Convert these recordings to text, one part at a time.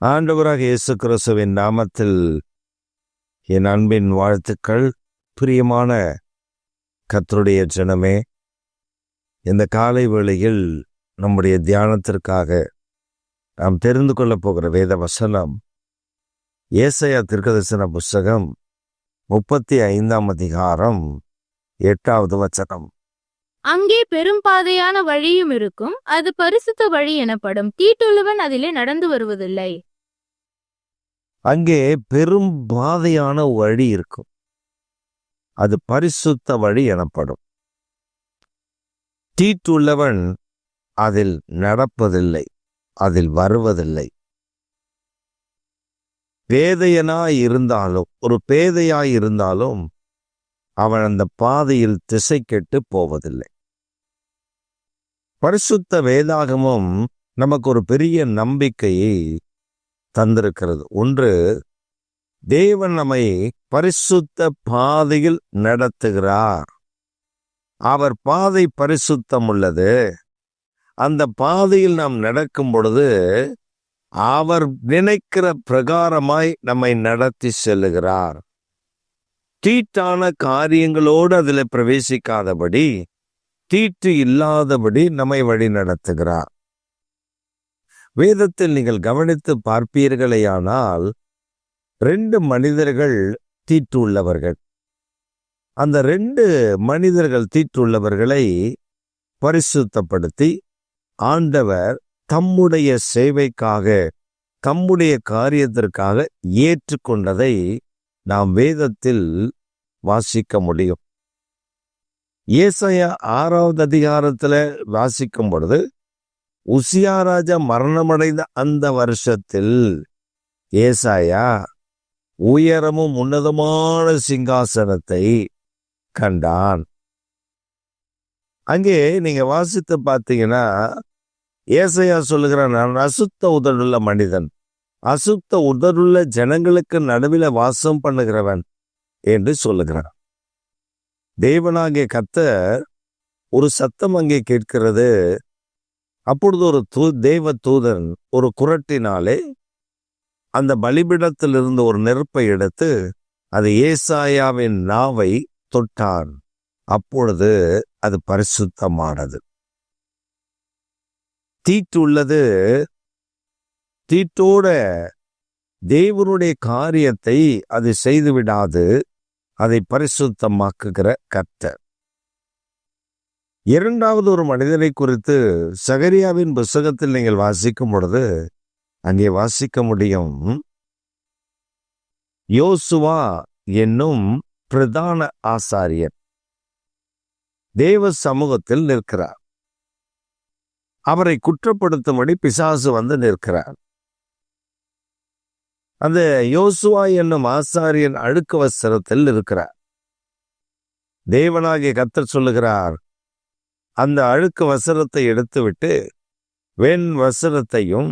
ஆண்டவராக இயேசு கிறிஸ்துவின் நாமத்தில் என் அன்பின் வாழ்த்துக்கள். பிரியமான கர்த்தருடைய ஜனமே, இந்த காலை வேளையில் நம்முடைய தியானத்திற்காக நாம் தெரிந்து கொள்ளப் போகிற வேத வசனம் ஏசாயா தீர்க்கதரிசன புஸ்தகம் 35ஆம் அதிகாரம் 8வது வசனம். அங்கே பெரும் பாதையான வழியும் இருக்கும், அது பரிசுத்த வழி எனப்படும். தீட்டுள்ளவன் அதிலே நடந்து வருவதில்லை. அங்கே பெரும் பாதையான வழி இருக்கும், அது பரிசுத்த வழி எனப்படும். தீட்டுள்ளவன் அதில் நடப்பதில்லை, அதில் வருவதில்லை. பேதையனாய் இருந்தாலும், ஒரு பேதையாய் இருந்தாலும் அவன் அந்த பாதையில் திசை கெட்டு போவதில்லை. பரிசுத்த வேதாகமும் நமக்கு ஒரு பெரிய நம்பிக்கையை தந்திருக்கிறது. ஒன்று, தேவன் நம்மை பரிசுத்த பாதையில் நடத்துகிறார். அவர் பாதை பரிசுத்தம் உள்ளது. அந்த பாதையில் நாம் நடக்கும் பொழுது அவர் நினைக்கிற பிரகாரமாய் நம்மை நடத்தி செல்லுகிறார். தீட்டான காரியங்களோடு அதில் பிரவேசிக்காதபடி, தீட்டு இல்லாதபடி நம்மை வழி நடத்துகிறார். வேதத்தில் நீங்கள் கவனித்து பார்ப்பீர்களேயானால் 2 மனிதர்கள் தீட்டு உள்ளவர்கள். அந்த 2 மனிதர்கள் தீட்டுள்ளவர்களை பரிசுத்தப்படுத்தி ஆண்டவர் தம்முடைய சேவைக்காக, தம்முடைய காரியத்திற்காக ஏற்றுக்கொண்டதை நாம் வேதத்தில் வாசிக்க முடியும். ஏசாயா 6வது அதிகாரத்தில் வாசிக்கும் பொழுது, உசியா ராஜா மரணமடைந்த அந்த வருஷத்தில் ஏசாயா உயரமும் உன்னதமான சிங்காசனத்தை கண்டான். அங்கே நீங்க வாசித்து பார்த்தீங்கன்னா, ஏசாயா சொல்லுகிறான், நான் அசுத்த உதடுள்ள மனிதன், அசுத்த உதடுள்ள ஜனங்களுக்கு நடுவில் வாசம் பண்ணுகிறவன் என்று சொல்லுகிறான். தேவனாகிய கர்த்தர் ஒரு சத்தம் அங்கே கேட்கிறது. அப்பொழுது ஒரு தேவ தூதன் ஒரு குறட்டினாலே அந்த பலிபீடத்திலிருந்து ஒரு நெருப்பை எடுத்து அது ஏசாயாவின் நாவை தொட்டான். அப்பொழுது அது பரிசுத்தமானது. தீட்டு உள்ளது, தீட்டோட தேவனுடைய காரியத்தை அது செய்துவிடாது, அதை பரிசுத்தமாக்குகிற கர்த்தர். 2வது ஒரு மனிதனை குறித்து சகரியாவின் புஸ்தகத்தில் நீங்கள் வாசிக்கும் பொழுது அங்கே வாசிக்க முடியும். யோசுவா என்னும் பிரதான ஆசாரியர் தேவ சமூகத்தில் நிற்கிறார். அவரை குற்றப்படுத்தும்படி பிசாசு வந்து நிற்கிறார். அந்த யோசுவா என்னும் ஆசாரியன் அழுக்கு வஸ்திரத்தில் இருக்கிறார். தேவனாகிய கர்த்தர் சொல்லுகிறார், அந்த அழுக்கு வஸ்திரத்தை எடுத்துவிட்டு வெண் வஸ்திரத்தையும்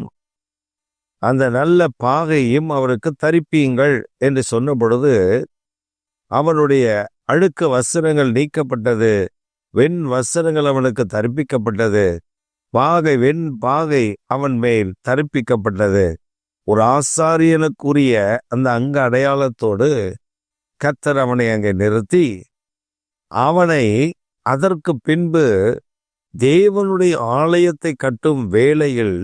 அந்த நல்ல பாகையும் அவருக்கு தரிப்பீங்கள் என்று சொன்ன பொழுது அவனுடைய அழுக்கு வஸ்திரங்கள் நீக்கப்பட்டது, வெண் வஸ்திரங்கள் அவனுக்கு தரிப்பிக்கப்பட்டது, வெண் பாகை அவன் மேல் தரிப்பிக்கப்பட்டது. ஒரு ஆசாரியனுக்குரிய அந்த அங்க அடையாளத்தோடு கர்த்தர் அவனை அங்கே நிறுத்தி அவனை அதற்கு பின்பு தேவனுடைய ஆலயத்தை கட்டும் வேளையில்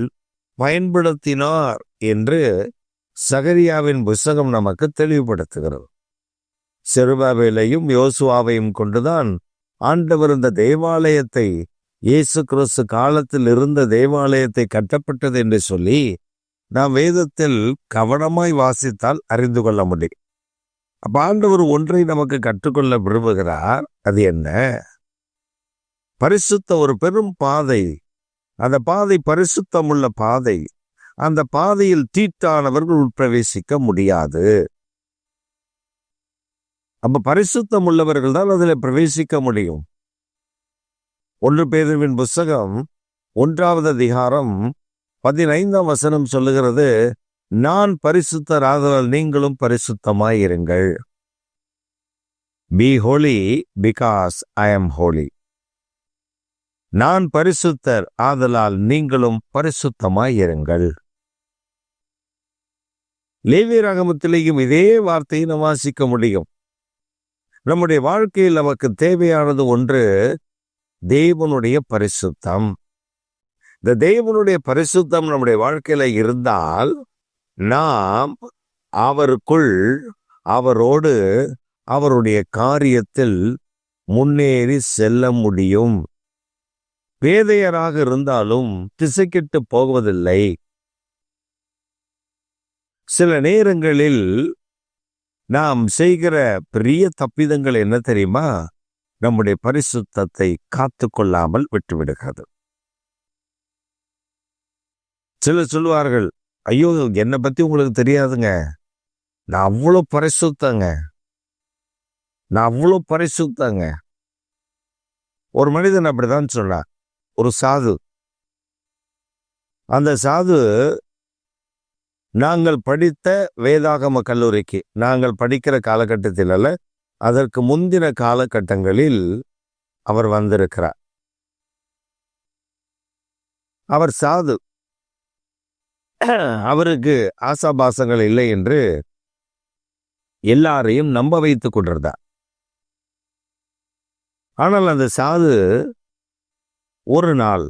பயன்படுத்தினார் என்று சகரியாவின் புஸ்தகம் நமக்கு தெளிவுபடுத்துகிறது. செருபாபேலையும் யோசுவாவையும் கொண்டுதான் ஆண்டவர் இந்த தேவாலயத்தை, இயேசு கிறிஸ்து காலத்தில் இருந்த தேவாலயத்தை கட்டப்பட்டது என்று சொல்லி நாம் வேதத்தில் கவனமாய் வாசித்தால் அறிந்து கொள்ள முடியும். அப்ப ஆண்டவர் ஒன்றை நமக்கு கற்றுக்கொள்ள விரும்புகிறார். அது என்ன? பரிசுத்த ஒரு பெரும் பாதை, அந்த பாதை பரிசுத்தமுள்ள பாதை. அந்த பாதையில் தீட்டானவர்கள் உட்பிரவேசிக்க முடியாது. அப்ப பரிசுத்தம் உள்ளவர்கள் தான் அதில் பிரவேசிக்க முடியும். 1 பேதுருவின் புஸ்தகம் 1வது அதிகாரம் 15ஆம் வசனம் சொல்லுகிறது, நான் பரிசுத்தராதலால் நீங்களும் பரிசுத்தமாயிருங்கள். Be holy because I am holy. நான் பரிசுத்தர் ஆதலால் நீங்களும் பரிசுத்தமாயிருங்கள். லேவியராகமத்திலேயும் இதே வார்த்தையை நாம் வாசிக்க முடியும். நம்முடைய வாழ்க்கையில் நமக்கு தேவையானது ஒன்று, தேவனுடைய பரிசுத்தம். இந்த தேவனுடைய பரிசுத்தம் நம்முடைய வாழ்க்கையில இருந்தால் நாம் அவருக்குள், அவரோடு, அவருடைய காரியத்தில் முன்னேறி செல்ல முடியும். பேதையராக இருந்தாலும் திசைக்கெட்டு போவதில்லை. சில நேரங்களில் நாம் செய்கிற பெரிய தப்பிதங்கள் என்ன தெரியுமா? நம்முடைய பரிசுத்தத்தை காத்து கொள்ளாமல் விட்டுவிடுகிறது. சிலர் சொல்லுவார்கள், ஐயோ என்னை பத்தி உங்களுக்கு தெரியாதுங்க, நான் அவ்வளோ பரிசுத்தங்க. ஒரு மனிதன் அப்படிதான் சொன்னார். ஒரு சாது. அந்த சாது நாங்கள் படித்த வேதாகம கல்லூரிக்கு, நாங்கள் படிக்கிற காலகட்டத்தில் அல்ல, அதற்கு முந்தின காலகட்டங்களில் அவர் வந்திருக்கிறார். அவர் சாது. அவருக்கு ஆசாபாசங்கள் இல்லை என்று எல்லாரையும் நம்ப வைத்துக் கொண்டிருந்தார். ஆனால் அந்த சாது ஒரு நாள்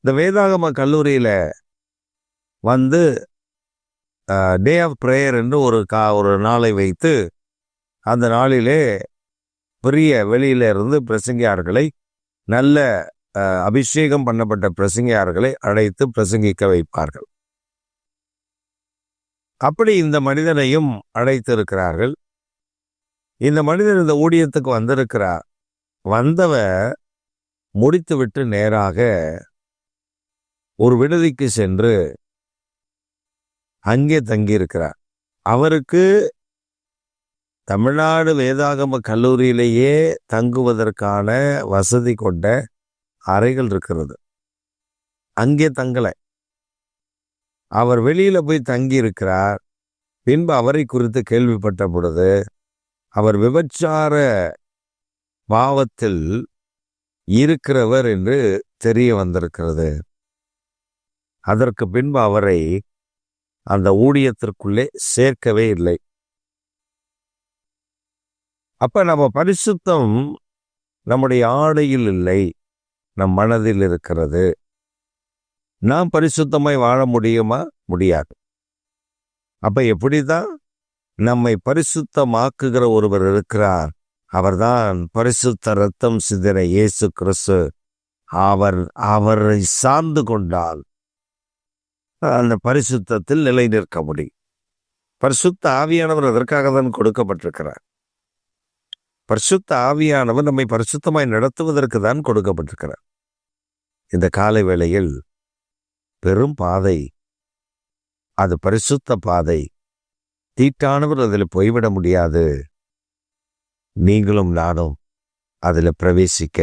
இந்த வேதாகம கல்லூரியில வந்து டே ஆஃப் பிரேயர் என்று ஒரு நாளை வைத்து, அந்த நாளிலே பெரிய வெளியில இருந்து பிரசங்கியார்களை, நல்ல அபிஷேகம் பண்ணப்பட்ட பிரசங்கியார்களை அழைத்து பிரசங்கிக்க வைப்பார்கள். அப்படி இந்த மனிதனையும் அழைத்திருக்கிறார்கள். இந்த மனிதன் இந்த ஊழியத்துக்கு வந்திருக்கிறார். வந்தவர் முடித்துவிட்டு நேராக ஒரு விடுதிக்கு சென்று அங்கே தங்கியிருக்கிறார். அவருக்கு தமிழ்நாடு வேதாகம கல்லூரியிலேயே தங்குவதற்கான வசதி கொண்ட அறைகள் இருக்கிறது. அங்கே தங்கலை. அவர் வெளியில போய் தங்கி இருக்கிறார். பின்பு அவரை குறித்து கேள்விப்பட்ட பொழுது அவர் விபச்சார பாவத்தில் இருக்கிறவர் என்று தெரிய வந்திருக்கிறது. அதற்கு பின்பு அவரை அந்த ஊழியத்திற்குள்ளே சேர்க்கவே இல்லை. அப்ப நம்ம பரிசுத்தம் நம்முடைய ஆடையில் இல்லை, நம் மனதில் இருக்கிறது. நாம் பரிசுத்தமாய் வாழ முடியுமா? முடியாது. அப்ப எப்படிதான் நம்மை பரிசுத்தமாக்குகிற ஒருவர் இருக்கிறார். அவர்தான் பரிசுத்த இரத்தம் சிந்தின இயேசு கிறிஸ்து. அவரை சார்ந்து கொண்டால் அந்த பரிசுத்தத்தில் நிலை நிற்க முடியும். பரிசுத்த ஆவியானவர் அதற்காக தான் கொடுக்கப்பட்டிருக்கிறார். பரிசுத்த ஆவியானவர் நம்மை பரிசுத்தமாய் நடத்துவதற்கு தான் கொடுக்கப்பட்டிருக்கிறார். இந்த காலை வேளையில் பெரும் பாதை, அது பரிசுத்த பாதை. தீட்டானவர் அதில் போய்விட முடியாது. நீங்களும் நானும் அதில் பிரவேசிக்க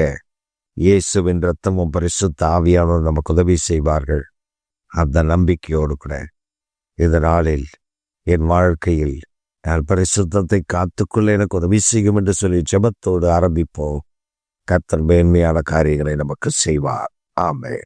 இயேசுவின் இரத்தமும் பரிசுத்த ஆவியானவர் நமக்கு உதவி செய்வார்கள். அந்த நம்பிக்கையோடு கூட இந்த நாளில் என் வாழ்க்கையில் நான் பரிசுத்தத்தை காத்துக்கொள்ள எனக்கு உதவி செய்யும் என்று சொல்லி ஜெபத்தோடு ஆரம்பிப்போம். கர்த்தர் மேன்மையான காரியங்களை நமக்கு செய்வார். ஆமென்.